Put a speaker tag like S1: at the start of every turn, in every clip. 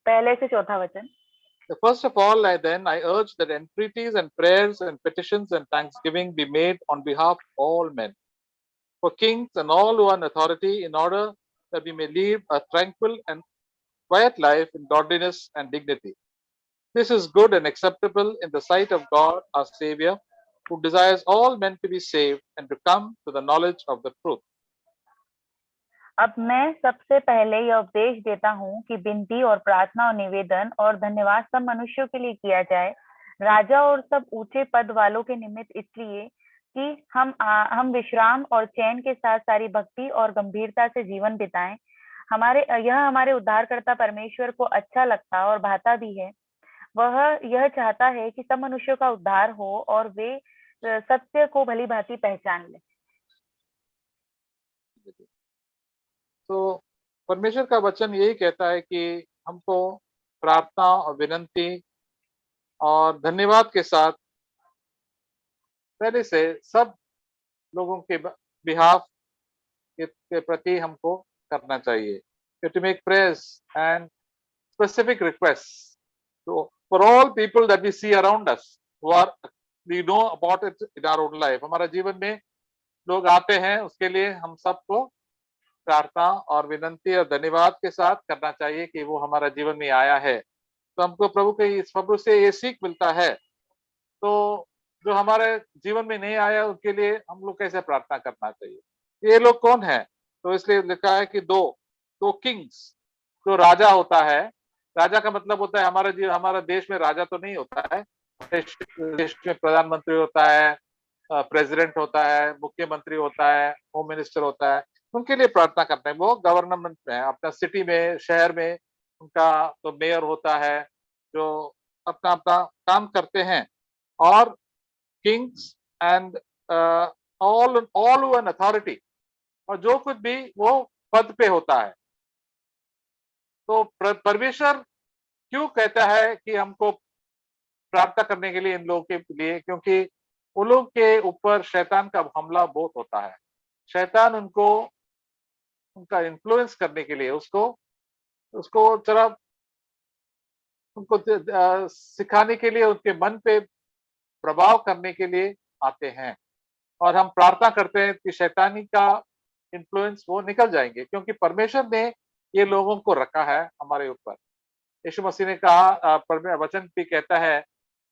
S1: पहले से चौथा वचन।
S2: First of all, I urge that entreaties and prayers and petitions and thanksgiving be made on behalf of all men, for kings and all who are in authority, in order that we may live a tranquil and quiet life in godliness and dignity. This is good and acceptable in the sight of God our Savior, who desires all men to be saved and to come to the knowledge of the truth.
S1: अब मैं सबसे पहले यह उपदेश देता हूँ कि विनती और प्रार्थना और निवेदन और धन्यवाद सब मनुष्यों के लिए किया जाए, राजा और सब ऊंचे पद वालों के निमित्त, इसलिए कि हम विश्राम और चैन के साथ सारी भक्ति और गंभीरता से जीवन बिताएं। यह हमारे उद्धारकर्ता परमेश्वर को अच्छा लगता और भाता भी है। वह यह चाहता है कि सब मनुष्यों का उद्धार हो और वे सत्य को भली भांति पहचान लें।
S2: तो परमेश्वर का वचन यही कहता है कि हमको प्रार्थना और विनती और धन्यवाद के साथ पहले से सब लोगों के बिहाफ के प्रति हमको करना चाहिए। To make prayers and specific requests for all people that we see around us, we know about it in our own life. हमारा जीवन में लोग आते हैं, उसके लिए हम सबको प्रार्थना और विनती और धन्यवाद के साथ करना चाहिए कि वो हमारा जीवन में आया है। तो हमको प्रभु के इस प्रभु से ये सीख मिलता है। तो जो हमारे जीवन में नहीं आया उनके लिए हम लोग कैसे प्रार्थना करना चाहिए। ये लोग कौन है? तो इसलिए लिखा है कि दो किंग्स, जो राजा होता है, राजा का मतलब होता है हमारा देश में राजा तो नहीं होता है, देश में प्रधानमंत्री होता है, प्रेसिडेंट होता है, मुख्यमंत्री होता है, होम मिनिस्टर होता है, उनके लिए प्रार्थना करते हैं। वो गवर्नमेंट में है, अपना सिटी में, शहर में उनका तो मेयर होता है जो अपना अपना काम करते हैं। और Kings and all an authority, और जो कुछ भी वो पद पे होता है। तो परमेश्वर क्यों कहता है कि हमको प्रार्थना करने के लिए इन लोगों के लिए? क्योंकि उन लोग के ऊपर शैतान का हमला बहुत होता है। शैतान उनका इन्फ्लुएंस करने के लिए, उसको जरा उनको सिखाने के लिए, उनके मन पे प्रभाव करने के लिए आते हैं। और हम प्रार्थना करते हैं कि शैतानी का इन्फ्लुएंस वो निकल जाएंगे, क्योंकि परमेश्वर ने ये लोगों को रखा है हमारे ऊपर। यीशु मसीह ने कहा, वचन भी कहता है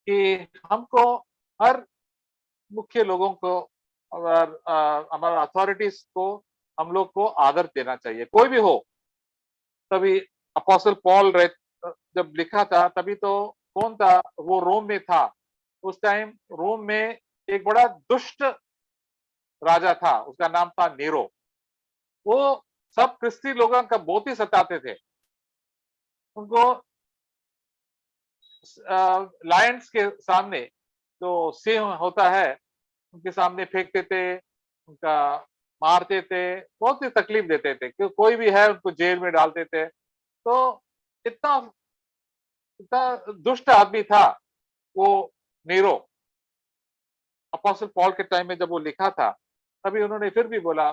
S2: कि हमको हर मुख्य लोगों को और हमारा अथॉरिटीज को हम लोग को आदर देना चाहिए, कोई भी हो। तभी अपोस्टल पॉल जब लिखा था, तभी तो कौन था? वो रोम में था। उस टाइम रोम में एक बड़ा दुष्ट राजा था, उसका नाम था नीरो। वो सब क्रिस्ती लोगों का बहुत ही सताते थे। उनको लायंस के सामने, जो सिंह होता है, उनके सामने फेंकते थे, उनका मारते थे, बहुत ही तकलीफ देते थे। कोई भी है उनको जेल में डालते थे। तो इतना दुष्ट आदमी था वो नीरो। अपोस्टल पॉल के टाइम में जब वो लिखा था, तभी उन्होंने फिर भी बोला,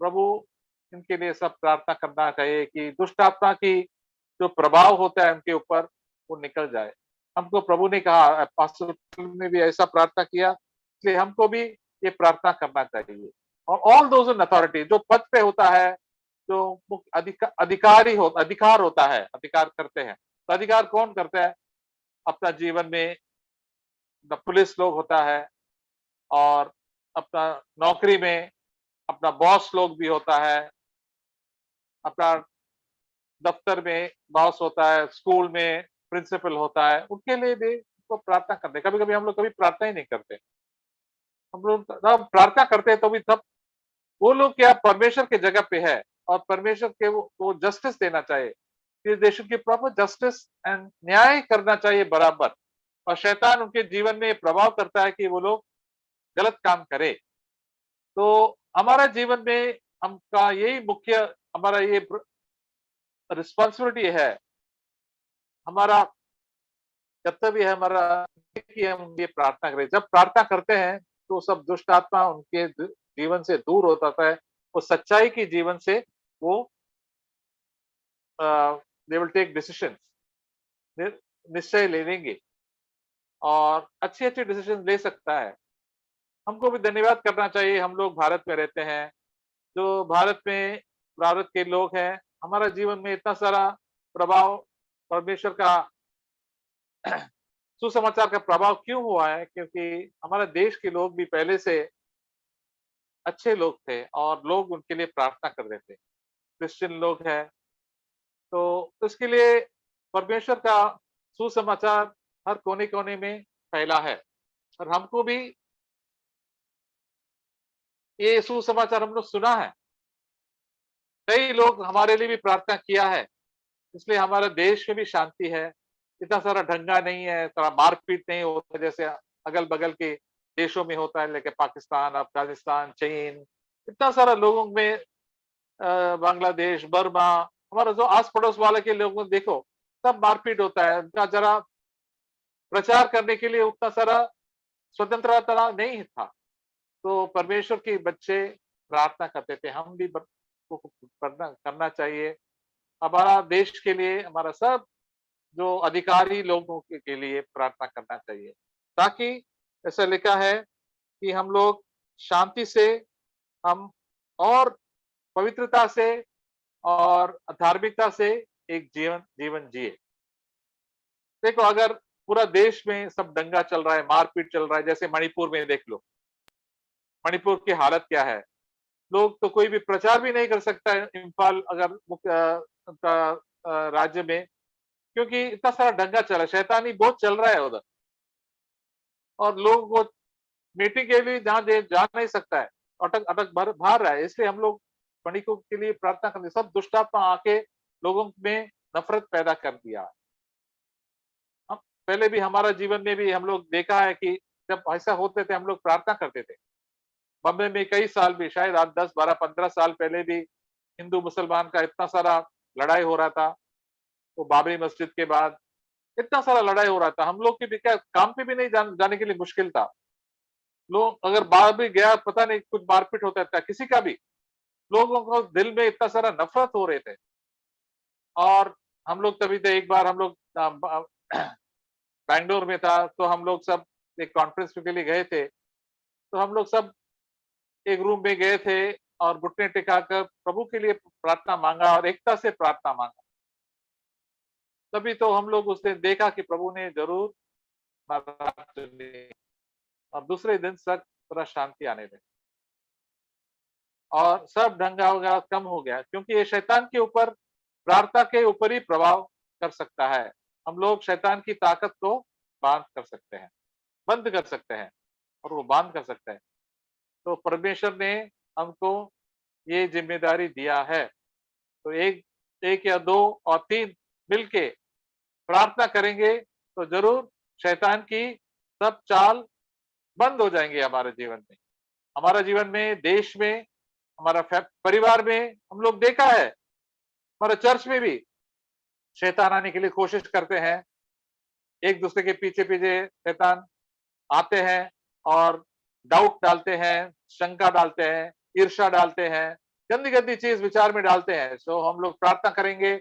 S2: प्रभु इनके लिए सब प्रार्थना करना चाहिए कि दुष्ट आत्मा की जो प्रभाव होता है उनके ऊपर वो निकल जाए। हमको प्रभु ने कहा, अपोस्टल ने भी ऐसा प्रार्थना किया, इसलिए हमको भी ये प्रार्थना करना चाहिए। और ऑल दोज इन अथॉरिटी, जो पद पे होता है, जो अधिकार होता है, अधिकार करते हैं। तो अधिकार कौन करता है अपना जीवन में? पुलिस लोग होता है, और अपना नौकरी में अपना बॉस लोग भी होता है, अपना दफ्तर में बॉस होता है, स्कूल में प्रिंसिपल होता है, उनके लिए भी तो प्रार्थना करते। कभी कभी हम लोग कभी प्रार्थना ही नहीं करते। हम लोग तब प्रार्थना करते हैं तो भी तब वो लोग क्या परमेश्वर के जगह पे है, और परमेश्वर के वो जस्टिस देना चाहिए, देश की प्रॉपर जस्टिस एंड न्याय करना चाहिए बराबर। और शैतान उनके जीवन में प्रभाव करता है कि वो लोग गलत काम करे। तो हमारा जीवन में हमका यही मुख्य, हमारा ये रिस्पॉन्सिबिलिटी है, हमारा कर्तव्य है हमारा कि हम ये प्रार्थना करें। जब प्रार्थना करते हैं तो सब दुष्ट आत्मा उनके जीवन से दूर होता है, वो सच्चाई की जीवन से वो दे विल टेक डिसीजन, निश्चय ले लेंगे और अच्छे अच्छे डिसीजन ले सकता है। हमको भी धन्यवाद करना चाहिए, हम लोग भारत में रहते हैं, जो भारत के लोग हैं, हमारा जीवन में इतना सारा प्रभाव परमेश्वर का सुसमाचार का प्रभाव क्यों हुआ है, क्योंकि हमारे देश के लोग भी पहले से अच्छे लोग थे और लोग उनके लिए प्रार्थना कर रहे थे, क्रिश्चियन लोग हैं। तो उसके लिए परमेश्वर का सुसमाचार हर कोने-कोने में फैला है और हमको भी ये सुसमाचार हम लोग सुना है। कई लोग हमारे लिए भी प्रार्थना किया है, इसलिए हमारे देश में भी शांति है। इतना सारा दंगा नहीं है, थोड़ा मारपीट नहीं होता जैसे अगल-बगल के देशों में होता है, लेके पाकिस्तान, अफगानिस्तान, चीन, इतना सारा लोगों में बांग्लादेश, बर्मा, हमारा जो आस-पड़ोस वाले के लोगों को देखो, सब मारपीट होता है। उनका जरा प्रचार करने के लिए उतना सारा स्वतंत्रता नहीं था। तो परमेश्वर के बच्चे प्रार्थना करते थे, हम भी को करना करना चाहिए। हमारा देश के लिए, हमारा सब जो अधिकारी लोगों के लिए प्रार्थना करना चाहिए, ताकि ऐसा लिखा है कि हम लोग शांति से, हम और पवित्रता से और धार्मिकता से एक जीवन जीवन जिए। देखो, अगर पूरा देश में सब दंगा चल रहा है, मारपीट चल रहा है, जैसे मणिपुर में देख लो, मणिपुर की हालत क्या है। लोग तो कोई भी प्रचार भी नहीं कर सकता है इम्फाल अगर उनका राज्य में, क्योंकि इतना सारा दंगा चल रहा है, शैतानी बहुत चल रहा है उधर और लोग वो मीटिंग के लिए जहाँ जा नहीं सकता है, अटक अटक भर भार रहा है। इसलिए हम लोग मणिपुर के लिए प्रार्थना करते, सब दुष्टात्मा आके लोगों में नफरत पैदा कर दिया। हम पहले भी हमारा जीवन में भी हम लोग देखा है कि जब ऐसा होते थे हम लोग प्रार्थना करते थे। बॉम्बे में कई साल भी, शायद आज 10, 12, 15 साल पहले भी हिंदू मुसलमान का इतना सारा लड़ाई हो रहा था। वो बाबरी मस्जिद के बाद इतना सारा लड़ाई हो रहा था, हम लोग की भी क्या काम पे भी नहीं जाने के लिए मुश्किल था। लोग अगर बाहर भी गया, पता नहीं कुछ मारपीट होता था किसी का भी, लोगों को दिल में इतना सारा नफरत हो रहे थे। और हम लोग तभी तो एक बार हम लोग बैंगलोर में था, तो हम लोग सब एक कॉन्फ्रेंस के लिए गए थे, तो हम लोग सब एक रूम में गए थे और घुटने टिकाकर प्रभु के लिए प्रार्थना मांगा और एकता से प्रार्थना मांगा। तभी तो हम लोग उस दिन देखा कि प्रभु ने जरूर हमारा सुनी और दूसरे दिन तक पूरा शांति आने लगी और सब दंगा वगैरह कम हो गया, क्योंकि ये शैतान के ऊपर, प्रार्थना के ऊपर ही प्रभाव कर सकता है। हम लोग शैतान की ताकत को बांध कर सकते हैं, बंद कर सकते हैं और वो बांध कर सकते हैं। तो परमेश्वर ने हमको ये जिम्मेदारी दिया है। तो एक एक या दो और तीन मिलके प्रार्थना करेंगे तो जरूर शैतान की सब चाल बंद हो जाएंगे हमारे जीवन में, हमारा जीवन में, देश में, हमारा परिवार में। हम लोग देखा है हमारे चर्च में भी शैतान आने के लिए कोशिश करते हैं, एक दूसरे के पीछे पीछे शैतान आते हैं और डाउट डालते हैं, शंका डालते हैं, ईर्ष्या डालते हैं, गंदी गंदी चीज विचार में डालते हैं। सो हम लोग प्रार्थना करेंगे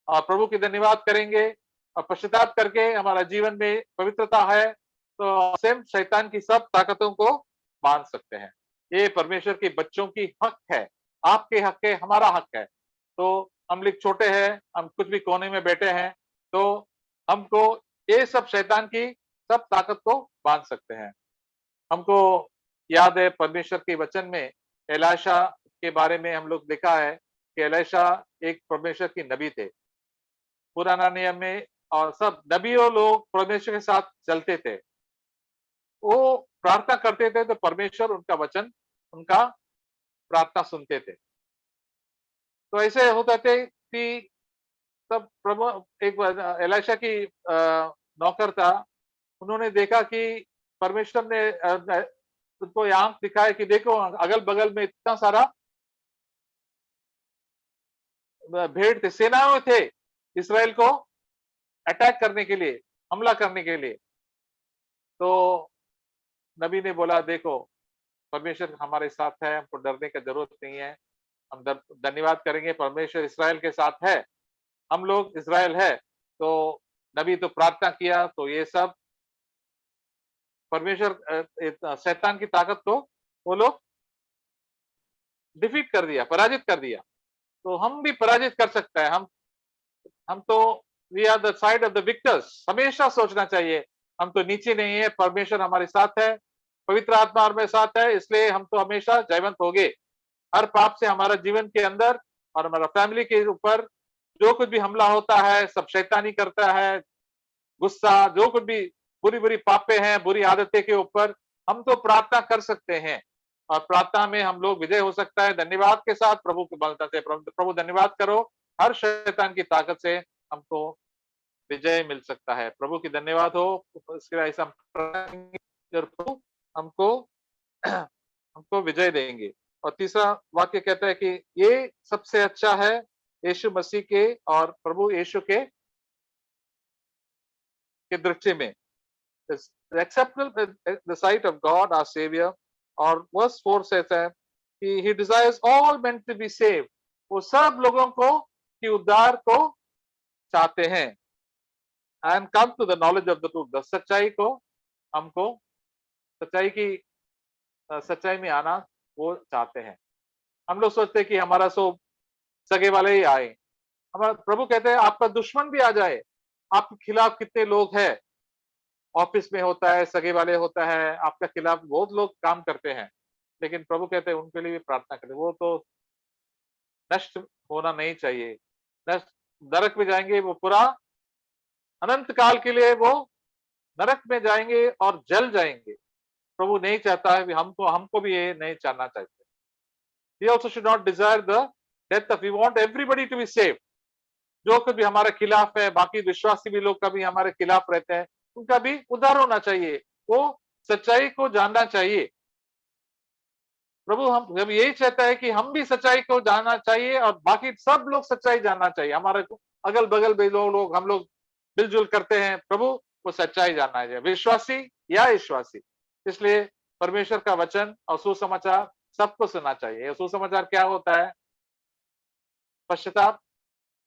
S2: और प्रभु की धन्यवाद करेंगे और पश्चाताप करके हमारा जीवन में पवित्रता है, तो सेम शैतान की सब ताकतों को बांध सकते हैं। ये परमेश्वर के बच्चों की हक है, आपके हक है, हमारा हक है। तो हम लोग छोटे हैं, हम कुछ भी कोने में बैठे हैं, तो हमको ये सब शैतान की सब ताकत को बांध सकते हैं। हमको याद है परमेश्वर के वचन में एलीशा के बारे में हम लोग देखा है कि एलीशा एक परमेश्वर की नबी थे पुराना नियम में, और सब नबियों लोग परमेश्वर के साथ चलते थे, वो प्रार्थना करते थे तो परमेश्वर उनका वचन, उनका प्रार्थना सुनते थे। तो ऐसे होता थे कि तब प्रभु एक एलीशा की नौकर था, उन्होंने देखा कि परमेश्वर ने उनको आंख दिखाया कि देखो अगल बगल में इतना सारा भेड़ थे, सेनाएं थे इसराइल को अटैक करने के लिए, हमला करने के लिए। तो नबी ने बोला देखो परमेश्वर हमारे साथ है, हमको डरने की जरूरत नहीं है, हम धन्यवाद करेंगे परमेश्वर इसराइल के साथ है। हम लोग इज़राइल है, तो नबी तो प्रार्थना किया, तो ये सब परमेश्वर शैतान की ताकत को वो लोग डिफीट कर दिया, पराजित कर दिया। तो हम भी पराजित कर सकते हैं। हम तो we are the side of the victors. हमेशा सोचना चाहिए हम तो नीचे नहीं है, परमेश्वर हमारे साथ है, पवित्र आत्मा हमारे साथ है, इसलिए हम तो हमेशा जयवंत होंगे। हर पाप से हमारा जीवन के अंदर और हमारा फैमिली के ऊपर जो कुछ भी हमला होता है, सब शैतानी करता है, गुस्सा, जो कुछ भी बुरी बुरी पापे हैं, बुरी आदतें के ऊपर हम तो प्रार्थना कर सकते हैं और प्रार्थना में हम लोग विजय हो सकता है। धन्यवाद के साथ प्रभु की बलता से प्रभु धन्यवाद करो, हर शैतान की ताकत से हमको विजय मिल सकता है। प्रभु की धन्यवाद हो। इसके ऐसा प्रभु हमको हमको विजय देंगे। और तीसरा वाक्य कहता है कि ये सबसे अच्छा है यीशु मसीह के और प्रभु यीशु के दृष्टि में। Acceptable in the sight of God our Savior, और verse 4 says that he desires all men to be saved। वो सब लोगों को कि उद्धार को चाहते हैं। and come to the knowledge of the truth। सच्चाई को हमको सच्चाई की सच्चाई में आना वो चाहते हैं। हम लोग सोचते हैं कि हमारा सो सगे वाले ही आए। हमारा प्रभु कहते हैं आपका दुश्मन भी आ जाए, आपके खिलाफ कितने लोग हैं, ऑफिस में होता है, सगे वाले होता है, आपके खिलाफ बहुत लोग काम करते हैं, लेकिन प्रभु कहते हैं उनके लिए भी प्रार्थना करें। वो तो नष्ट होना नहीं चाहिए, नष्ट नरक में जाएंगे, वो पूरा अनंत काल के लिए वो नरक में जाएंगे और जल जाएंगे। प्रभु नहीं चाहता है, हमको भी ये नहीं चाहना चाहते। We also should not desire the death of, we want everybody to be saved। जो कुछ भी हमारे खिलाफ है, बाकी विश्वासी भी लोग कभी हमारे खिलाफ रहते हैं, उनका भी उद्धार होना चाहिए, वो सच्चाई को जानना चाहिए। प्रभु हम जब यही चाहता है कि हम भी सच्चाई को जानना चाहिए और बाकी सब लोग सच्चाई जानना चाहिए। हमारे अगल बगल भी लोग हम लोग मिलजुल करते हैं, प्रभु को सच्चाई जानना चाहिए, विश्वासी या विश्वासी। इसलिए परमेश्वर का वचन और सुसमाचार सबको सुनना चाहिए। सुसमाचार क्या होता है? पश्चाताप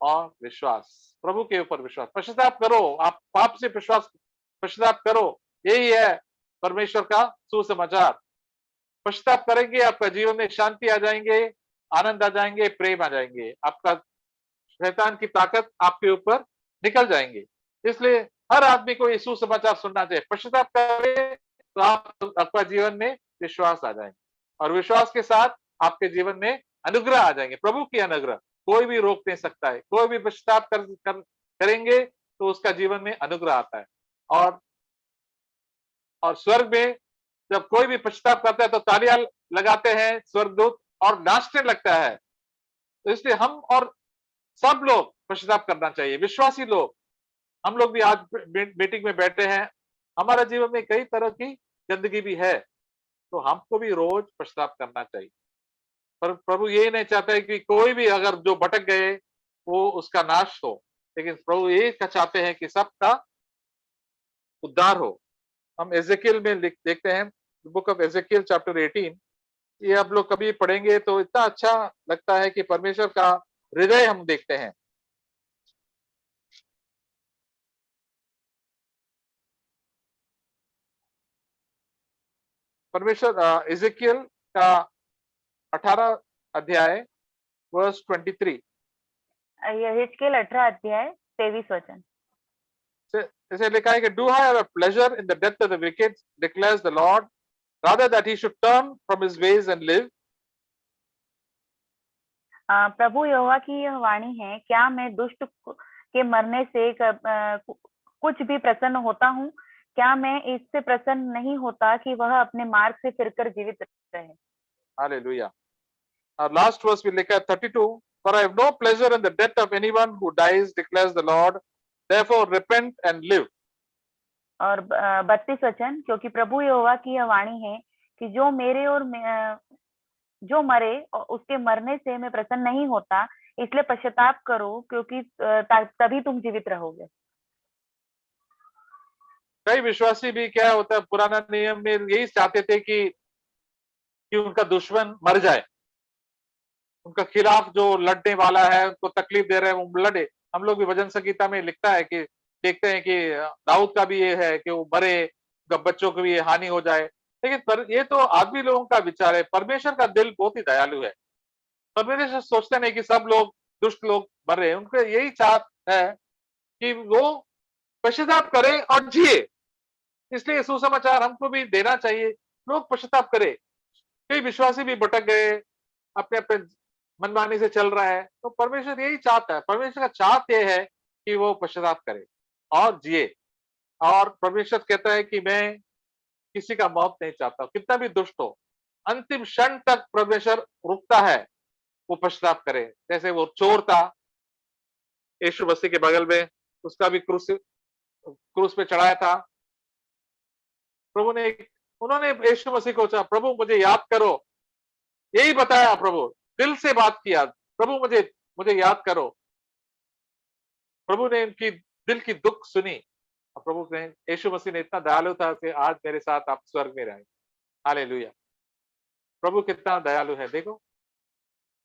S2: और विश्वास, प्रभु के ऊपर विश्वास। पश्चाताप करो, आप पाप से पश्चाताप करो, यही है परमेश्वर का सुसमाचार। पश्चाताप करेंगे, आपका जीवन में शांति आ जाएंगे, आनंद आ जाएंगे, प्रेम आ जाएंगे, आपका शैतान की ताकत आपके ऊपर निकल जाएंगे। इसलिए हर आदमी को ये सुसमाचार सुनना चाहिए। पश्चाताप करें तो आपका जीवन में विश्वास आ जाएंगे और विश्वास के साथ आपके जीवन में अनुग्रह आ जाएंगे। प्रभु की अनुग्रह कोई भी रोक नहीं सकता है। कोई भी पश्चाताप करेंगे तो उसका जीवन में अनुग्रह आता है। और स्वर्ग में जब कोई भी पश्चाताप करता है तो तालियां लगाते हैं स्वर्गदूत और नाचने लगता है। तो इसलिए हम और सब लोग पश्चाताप करना चाहिए, विश्वासी लोग। हम लोग भी आज मीटिंग में बैठे हैं, हमारा जीवन में कई तरह की गंदगी भी है, तो हमको भी रोज पश्चाताप करना चाहिए। पर प्रभु ये नहीं चाहता है कि कोई भी अगर जो भटक गए वो उसका नाश हो, लेकिन प्रभु ये चाहते हैं कि सबका उद्धार हो। हम एजेकियल में देखते हैं, बुक ऑफ एजेकियल चैप्टर 18। ये आप लोग कभी पढ़ेंगे तो इतना अच्छा लगता है कि परमेश्वर का हृदय हम देखते हैं। परमेश्वर एजेकियल का 18 अध्याय वर्स 23।
S1: यहेजकेल 18 अध्याय 23 वचन।
S2: इसे लिखा है कि do have a pleasure in the death of the wicked, declares the Lord, rather that he should turn from his ways and live।
S1: प्रभु यहोवा की यह वाणी है, क्या मैं दुष्ट के मरने से कुछ भी प्रसन्न होता हूँ? क्या मैं इससे प्रसन्न नहीं होता कि वह अपने मार्ग से फिरकर जीवित रहे?
S2: हालेलुया। और लास्ट वर्स भी लिखा है 32, for I have no pleasure in the death of anyone who dies, declares the Lord, therefore repent and live।
S1: और 32 वचन, क्योंकि प्रभु यहोवा की यह वाणी है कि जो मेरे और जो मरे उसके मरने से मैं प्रसन्न नहीं होता, इसलिए पश्चाताप करो, क्योंकि तभी तुम जीवित रहोगे।
S2: कई विश्वासी भी क्या होता है, पुराना नियम में यही चाहते थे कि उनका दुश्मन मर जाए, उनका खिलाफ जो लड़ने वाला है, उनको तकलीफ दे रहे हैं, वो लड़े। हम लोग भी भजन संगीता में लिखता है कि देखते हैं कि दाऊद का भी ये है कि वो मरे, बच्चों को भी ये हानि हो जाए, लेकिन ये तो आदमी लोगों का विचार है। परमेश्वर का दिल बहुत ही दयालु है। परमेश्वर सोचते नहीं कि सब लोग दुष्ट लोग मर रहे हैं, उनके यही चाहत है कि वो पश्चाताप करे और जिए। इसलिए सुसमाचार हमको भी देना चाहिए, लोग पश्चाताप करे। कई विश्वासी भी भटक गए, अपने अपने मनमानी से चल रहा है, तो परमेश्वर यही चाहता है, परमेश्वर का चाहत ये है कि वो पश्चाताप करे और जिए। और परमेश्वर कहता है कि मैं किसी का मौत नहीं चाहता, कितना भी दुष्ट हो, अंतिम क्षण तक परमेश्वर रुकता है वो पश्चाताप करे। जैसे वो चोर था यीशु मसीह के बगल में, उसका भी क्रूस पे चढ़ाया था। प्रभु ने उन्होंने यीशु मसीह को कहा, प्रभु मुझे याद करो, यही बताया प्रभु, दिल से बात किया, प्रभु मुझे मुझे याद करो। प्रभु ने उनकी दिल की दुख सुनी और प्रभु ने, यीशु मसीह ने इतना दयालु था कि आज मेरे साथ आप स्वर्ग में रहे। हालेलुया। प्रभु कितना दयालु है, देखो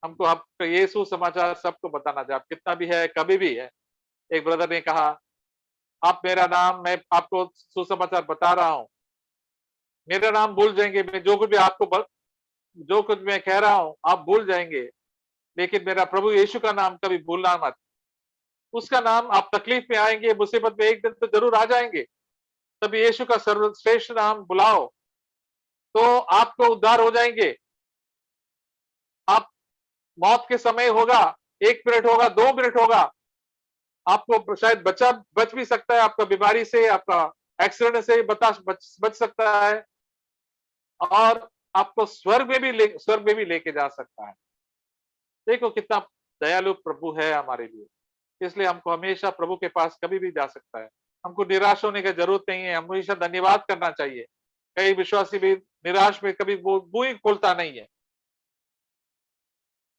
S2: हमको आपको ये सुसमाचार सबको बताना चाहिए, आप कितना भी है, कभी भी है। एक ब्रदर ने कहा, आप मेरा नाम, मैं आपको सुसमाचार बता रहा हूं, मेरा नाम भूल जाएंगे, मैं जो कुछ भी आपको जो कुछ मैं कह रहा हूं आप भूल जाएंगे, लेकिन मेरा प्रभु यीशु का नाम कभी भूलना मत। उसका नाम, आप तकलीफ में आएंगे, मुसीबत में एक दिन तो जरूर आ जाएंगे, तभी यीशु का सर्वश्रेष्ठ नाम बुलाओ तो आपको उद्धार हो जाएंगे। आप मौत के समय होगा, 1 मिनट होगा, 2 मिनट होगा, आपको शायद बच भी सकता है, आपका बीमारी से, आपका एक्सीडेंट से बच सकता है, और आपको स्वर्ग में भी लेके जा सकता है। देखो कितना दयालु प्रभु है हमारे लिए, इसलिए हमको हमेशा प्रभु के पास कभी भी जा सकता है। हमको निराश होने की जरूरत नहीं है, हमेशा धन्यवाद करना चाहिए। कई विश्वासी भी निराश में कभी वो मुंह ही खोलता नहीं है।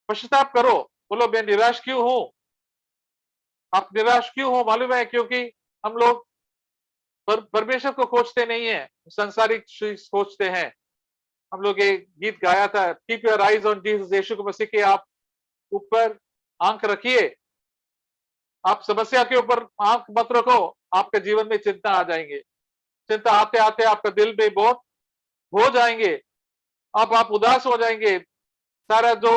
S2: पश्चाताप करो, बोलो मैं निराश क्यों हूं। आप निराश क्यों हो मालूम है, क्योंकि हम लोग परमेश्वर को खोजते नहीं है, संसारिक चीज खोजते हैं। हम लोग एक गीत गाया था, keep your eyes on Jesus, यीशु मसीह के आप ऊपर आंख रखिए। आप समस्या के ऊपर आंख मत रखो, आपके जीवन में चिंता आ जाएंगे, चिंता आते आते आपका दिल में बहुत हो जाएंगे, अब आप उदास हो जाएंगे, सारा जो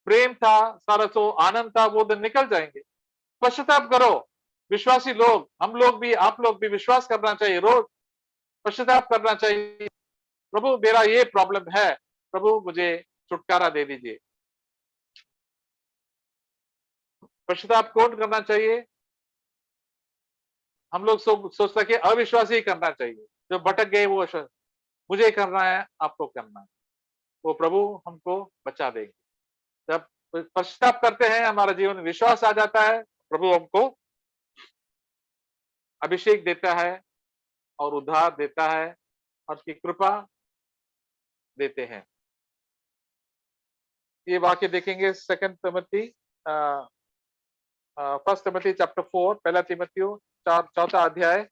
S2: प्रेम था, सारा जो आनंद था, वो दिन निकल जाएंगे। पश्चाताप करो, विश्वासी लोग, हम लोग भी, आप लोग भी विश्वास करना चाहिए, रोज पश्चाताप करना चाहिए। प्रभु मेरा ये प्रॉब्लम है, प्रभु मुझे छुटकारा दे दीजिए। पश्चाताप कौन करना चाहिए? हम लोग सोचता कि अविश्वासी ही करना चाहिए, जो भटक गए वो मुझे करना है, आपको करना है, वो प्रभु हमको बचा देंगे। जब पश्चाताप करते हैं, हमारा जीवन में विश्वास आ जाता है, प्रभु हमको अभिषेक देता है और उद्धार देता है और उसकी कृपा देते हैं। ये वाक्य देखेंगे second Timothy, first Timothy chapter 4, पहला तिमोथियो 4 अध्याय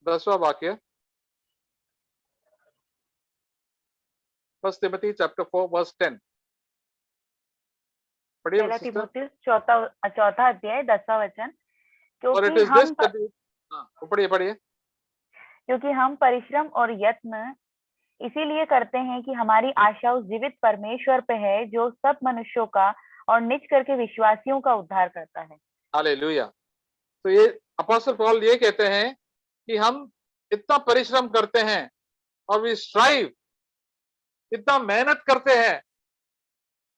S2: 10वां वाक्य। फर्स्ट तिमोथी चैप्टर 4 वर्स 10 पढ़िए
S1: पहला
S2: सिस्टर।
S1: तीमुथियुस चौथा अध्याय 10वां वचन।
S2: और इट
S1: क्योंकि
S2: इज दिस, पढ़िए पढ़िए।
S1: क्योंकि हम परिश्रम और यत्न इसीलिए करते हैं कि हमारी आशा उस जीवित परमेश्वर पे है जो सब मनुष्यों का और निज करके विश्वासियों का उद्धार करता है।
S2: हालेलुया। तो ये अपोस्टल पौल ये कहते हैं कि हम इतना परिश्रम करते हैं और वी स्ट्राइव, इतना मेहनत करते हैं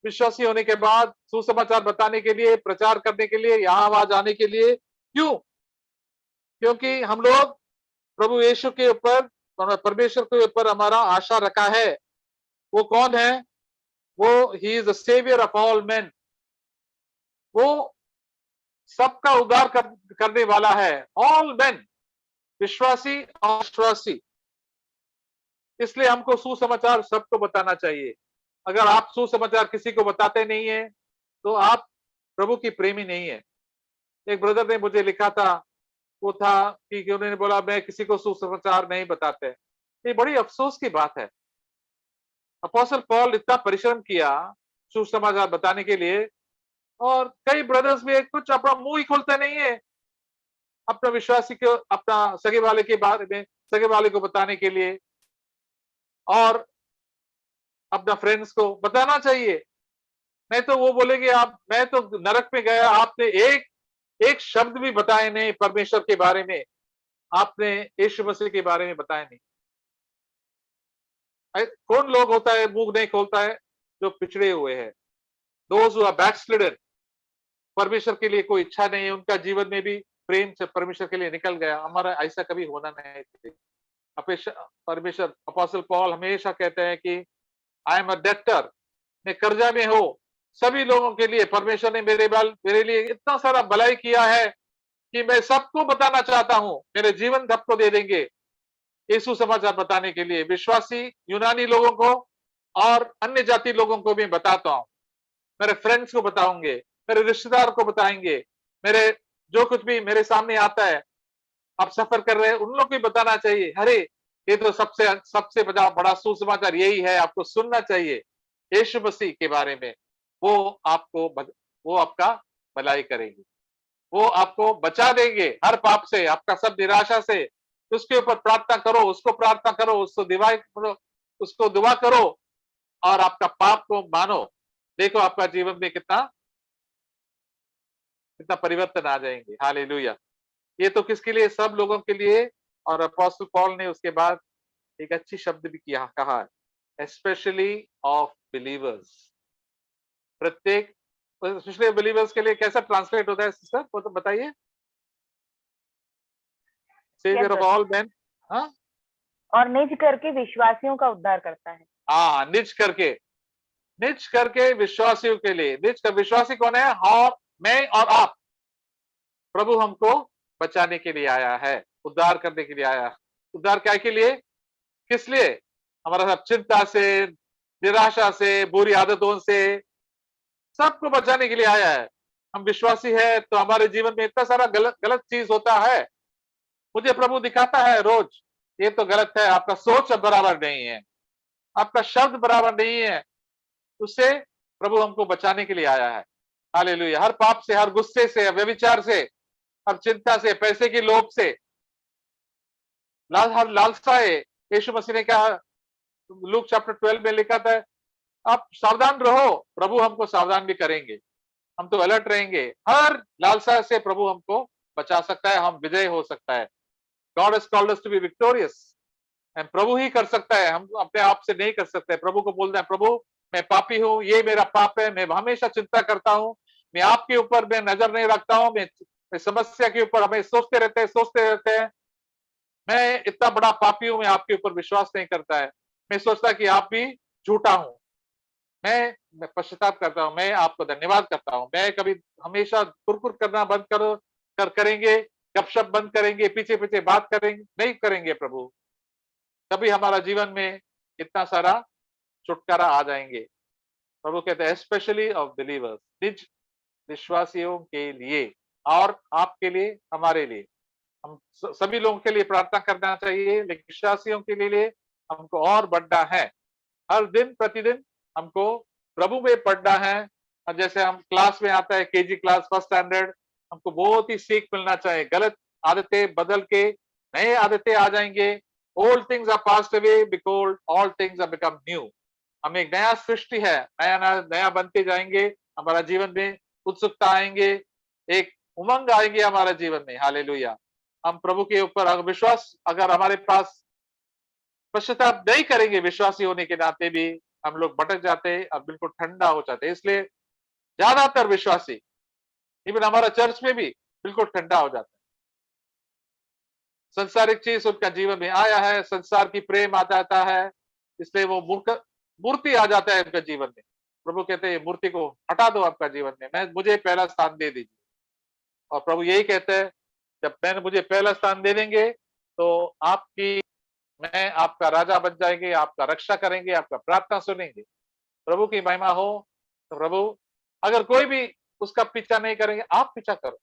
S2: विश्वासी होने के बाद, सुसमाचार बताने के लिए, प्रचार करने के लिए, यहाँ वहां जाने के लिए। क्यों? क्योंकि हम लोग प्रभु यीशु के ऊपर, परमेश्वर के ऊपर हमारा आशा रखा है। वो कौन है? वो he is the saviour of all men, वो सबका उद्धार करने वाला है। ऑल मेन, विश्वासी और विश्वासी। इसलिए हमको सुसमाचार सबको बताना चाहिए। अगर आप सुसमाचार किसी को बताते नहीं है तो आप प्रभु की प्रेमी नहीं है। एक ब्रदर ने मुझे लिखा था, वो था कि उन्होंने बोला मैं किसी को सुसमाचार नहीं बताते। ये बड़ी अफसोस की बात है। अपोस्टल पॉल इतना परिश्रम किया सुसमाचार बताने के लिए, और कई ब्रदर्स भी कुछ अपना मुंह ही खोलते नहीं है अपना विश्वासी को, अपना सगे वाले के बारे में, सगे वाले को बताने के लिए, और अपना फ्रेंड्स को बताना चाहिए। नहीं तो वो बोलेंगे आप, मैं तो नरक में गया, आपने एक एक शब्द भी बताए नहीं परमेश्वर के बारे में, आपने यीशु मसीह के बारे में बताया नहीं। कौन लोग होता है मुंह नहीं खोलता है? जो पिछड़े हुए हैं, दोज हु आर बैकस्लिडन। परमेश्वर के लिए कोई इच्छा नहीं है, उनका जीवन में भी प्रेम से परमेश्वर के लिए निकल गया। हमारा ऐसा कभी होना नहीं चाहिए। परमेश्वर, अपोस्टल पॉल हमेशा कहते हैं कि आई एम अ डेप्टर, मैं कर्जा में हूं। सभी लोगों के लिए परमेश्वर ने मेरे लिए इतना सारा भलाई किया है कि मैं सबको बताना चाहता हूं। मेरे जीवन सबको दे देंगे यीशु समाचार बताने के लिए। विश्वासी यूनानी लोगों को और अन्य जाति लोगों को भी बताता हूं। मेरे फ्रेंड्स को बताओगे, मेरे रिश्तेदार को बताएंगे, मेरे जो कुछ भी मेरे सामने आता है, आप सफर कर रहे हैं, उन लोग को भी बताना चाहिए। अरे ये तो सबसे सबसे बड़ा सुसमाचार यही है, आपको सुनना चाहिए यीशु मसीह के बारे में। वो आपको वो आपका भलाई करेंगे, वो आपको बचा देंगे हर पाप से, आपका सब निराशा से। उसके ऊपर प्रार्थना करो, उसको प्रार्थना करो, उसको दुआ करो, और आपका पाप को मानो। देखो आपका जीवन में कितना कितना परिवर्तन आ जाएंगे। हालेलुया। ये तो किसके लिए? सब लोगों के लिए। और अपोस्टल पॉल ने उसके बाद एक अच्छी शब्द भी किया, कहा है स्पेशली ऑफ बिलीवर्स। प्रत्येक स्पेशली बिलीवर्स के लिए कैसा ट्रांसलेट होता है सिस्टर, वो तो बताइए। Saviour of all man. हाँ,
S1: और निज करके विश्वासियों का उद्धार करता है।
S2: हाँ, निज करके विश्वासियों के लिए। निज का विश्वासी कौन है? और मैं और आप। प्रभु हमको बचाने के लिए आया है, उद्धार करने के लिए आया है। उद्धार क्या के लिए? किस लिए? हमारा सब चिंता से, निराशा से, बुरी आदतों से, सबको बचाने के लिए आया है। हम विश्वासी है तो हमारे जीवन में इतना सारा गलत गलत चीज होता है, मुझे प्रभु दिखाता है रोज, ये तो गलत है, आपका सोच अब बराबर नहीं है, आपका शब्द बराबर नहीं है। उससे प्रभु हमको बचाने के लिए आया है। हालेलुया। हर पाप से, हर गुस्से से, व्यभिचार से, हर चिंता से, पैसे की लोभ से, हर लालसा है। यीशु मसीह ने कहा, लूक चैप्टर 12 में लिखा था, आप सावधान रहो, प्रभु हमको सावधान भी करेंगे। हम तो अलर्ट रहेंगे। हर लालसा से प्रभु हमको बचा सकता है, हम विजय हो सकता है। God has called us to be victorious, and प्रभु ही कर सकता है, हम अपने आप से नहीं कर सकते। प्रभु को बोलना है, प्रभु मैं पापी हूँ, ये मेरा पाप है, मैं हमेशा चिंता करता हूँ, मैं आपके ऊपर मैं नजर नहीं रखता हूँ, मैं समस्या के ऊपर हमें सोचते रहते हैं। मैं इतना बड़ा पापी हूं, मैं आपके ऊपर विश्वास नहीं करता है। मैं सोचता कि आप भी झूठा हूं। मैं पश्चाताप करता हूं, मैं आपको धन्यवाद करता हूं। मैं कभी हमेशा कुरकुर करना बंद करेंगे, गपशप बंद करेंगे, पीछे पीछे बात करेंगे नहीं करेंगे प्रभु, तभी हमारा जीवन में इतना सारा छुटकारा आ जाएंगे। प्रभु कहते हैं स्पेशली ऑफ बिलीवर्स, निज विश्वासियों के लिए, और आपके लिए, हमारे लिए। हम सभी लोगों के लिए प्रार्थना करना चाहिए, लेकिन विश्वासियों के लिए हमको और बढ़ना है। हर दिन प्रतिदिन हमको प्रभु में पढ़ना है। और जैसे हम क्लास में आता है, केजी क्लास, फर्स्ट स्टैंडर्ड, हमको बहुत ही सीख मिलना चाहिए। गलत आदतें बदल के नए आदतें आ जाएंगे। Old things are passed away, because all things are become new. हम एक नया सृष्टि है, नया नया नया बनते जाएंगे। हमारा जीवन में उत्सुकता आएंगे, एक उमंग आएंगे हमारे जीवन में। हालेलुया। हम प्रभु के ऊपर अगर विश्वास, अगर हमारे पास पश्चाताप नहीं करेंगे, विश्वासी होने के नाते भी हम लोग भटक जाते हैं और बिल्कुल ठंडा हो जाते हैं। इसलिए ज्यादातर विश्वासी, इवन हमारा चर्च में भी, बिल्कुल ठंडा हो जाता है। संसारिक चीज उनका जीवन में आया है, संसार की प्रेम आ जाता है, इसलिए वो मूर्ति आ जाता है उनका जीवन में। प्रभु कहते हैं मूर्ति को हटा दो आपका जीवन में, मुझे पहला स्थान दे दीजिए। और प्रभु यही कहते हैं, जब मैंने मुझे पहला स्थान दे देंगे तो मैं आपका राजा बन जाएंगे, आपका रक्षा करेंगे, आपका प्रार्थना सुनेंगे। प्रभु की महिमा हो। तो प्रभु अगर कोई भी उसका पीछा नहीं करेंगे, आप पीछा करो।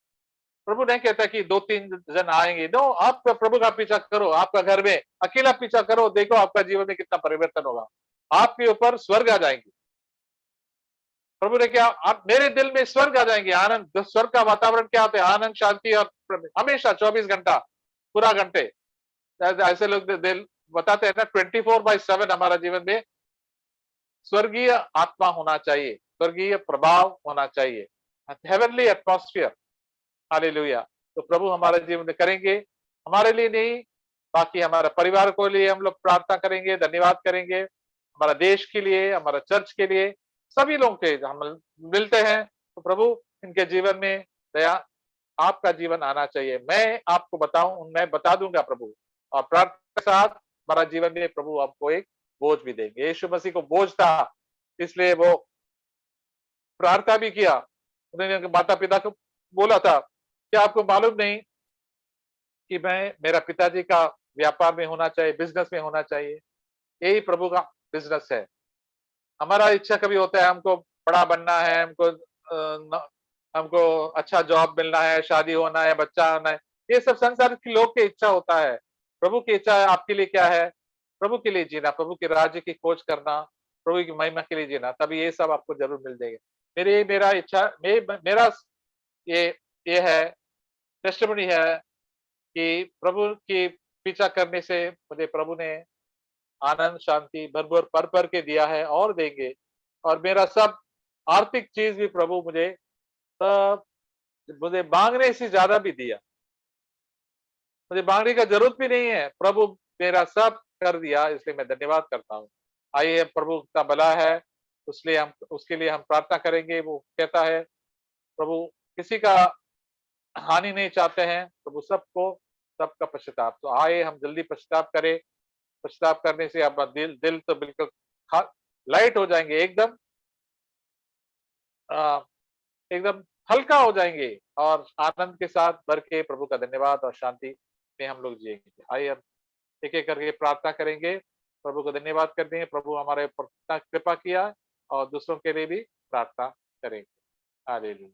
S2: प्रभु नहीं कहता कि 2-3 जन आएंगे, नो, आप प्रभु का पीछा करो, आपका घर में अकेला पीछा करो, देखो आपका जीवन में कितना परिवर्तन होगा, आपके ऊपर स्वर्ग आ जाएंगे। प्रभु ने क्या, आप मेरे दिल में स्वर्ग आ जाएंगे, आनंद, स्वर्ग का वातावरण क्या होता है, आनंद, शांति और हमेशा 24 घंटा, पूरा घंटे। ऐसे लोग दिल बताते हैं ना, 24/7 हमारा जीवन में स्वर्गीय आत्मा होना चाहिए, स्वर्गीय प्रभाव होना चाहिए, हेवनली एटमॉस्फेयर। हालेलुया। तो प्रभु हमारे जीवन में करेंगे, हमारे लिए नहीं, बाकी हमारे परिवार को लिए हम लोग प्रार्थना करेंगे, धन्यवाद करेंगे, हमारा देश के लिए, हमारा चर्च के लिए, सभी लोगों के हम मिलते हैं। तो प्रभु इनके जीवन में दया, आपका जीवन आना चाहिए। मैं आपको बताऊं, मैं बता दूंगा प्रभु, और प्रार्थना के साथ हमारा जीवन में प्रभु आपको एक बोझ भी देंगे। यीशु मसीह को बोझ था, इसलिए वो प्रार्थना भी किया। उन्होंने माता पिता को बोला था, क्या आपको मालूम नहीं कि मैं, मेरा पिताजी का व्यापार में होना चाहिए, बिजनेस में होना चाहिए। यही प्रभु का बिजनेस है। हमारा इच्छा कभी होता है, हमको बड़ा बनना है, हमको अच्छा जॉब मिलना है, शादी होना है, बच्चा होना है, ये सब संसार के लोग की इच्छा होता है। प्रभु की इच्छा है आपके लिए क्या है? प्रभु के लिए जीना, प्रभु के राज्य की खोज करना, प्रभु की महिमा के लिए जीना, तभी ये सब आपको जरूर मिल जाएगा। मेरा इच्छा, मेरा ये ये है, टेस्टिमनी है कि प्रभु की पीछा करने से मुझे प्रभु ने आनंद, शांति भर भर भर के दिया है और देंगे। और मेरा सब आर्थिक चीज भी प्रभु मुझे सब, मुझे मांगने से ज्यादा भी दिया, मुझे मांगने का जरूरत भी नहीं है, प्रभु मेरा सब कर दिया, इसलिए मैं धन्यवाद करता हूँ। आइए, प्रभु का भला है, उसलिए हम, उसके लिए हम प्रार्थना करेंगे। वो कहता है, प्रभु किसी का हानि नहीं चाहते हैं, प्रभु सबको, सबका पश्चाताप। तो आए हम जल्दी पश्चाताप करें। पश्चाताप करने से आपका दिल दिल तो बिल्कुल लाइट हो जाएंगे, एकदम एकदम हल्का हो जाएंगे, और आनंद के साथ भर के प्रभु का धन्यवाद और शांति में हम लोग जिएंगे। आइए हम एक एक करके प्रार्थना करेंगे, प्रभु को धन्यवाद करते हैं, प्रभु हमारे ऊपर इतना कृपा किया, और दूसरों के लिए भी प्रार्थना करेंगे। हालेलुया।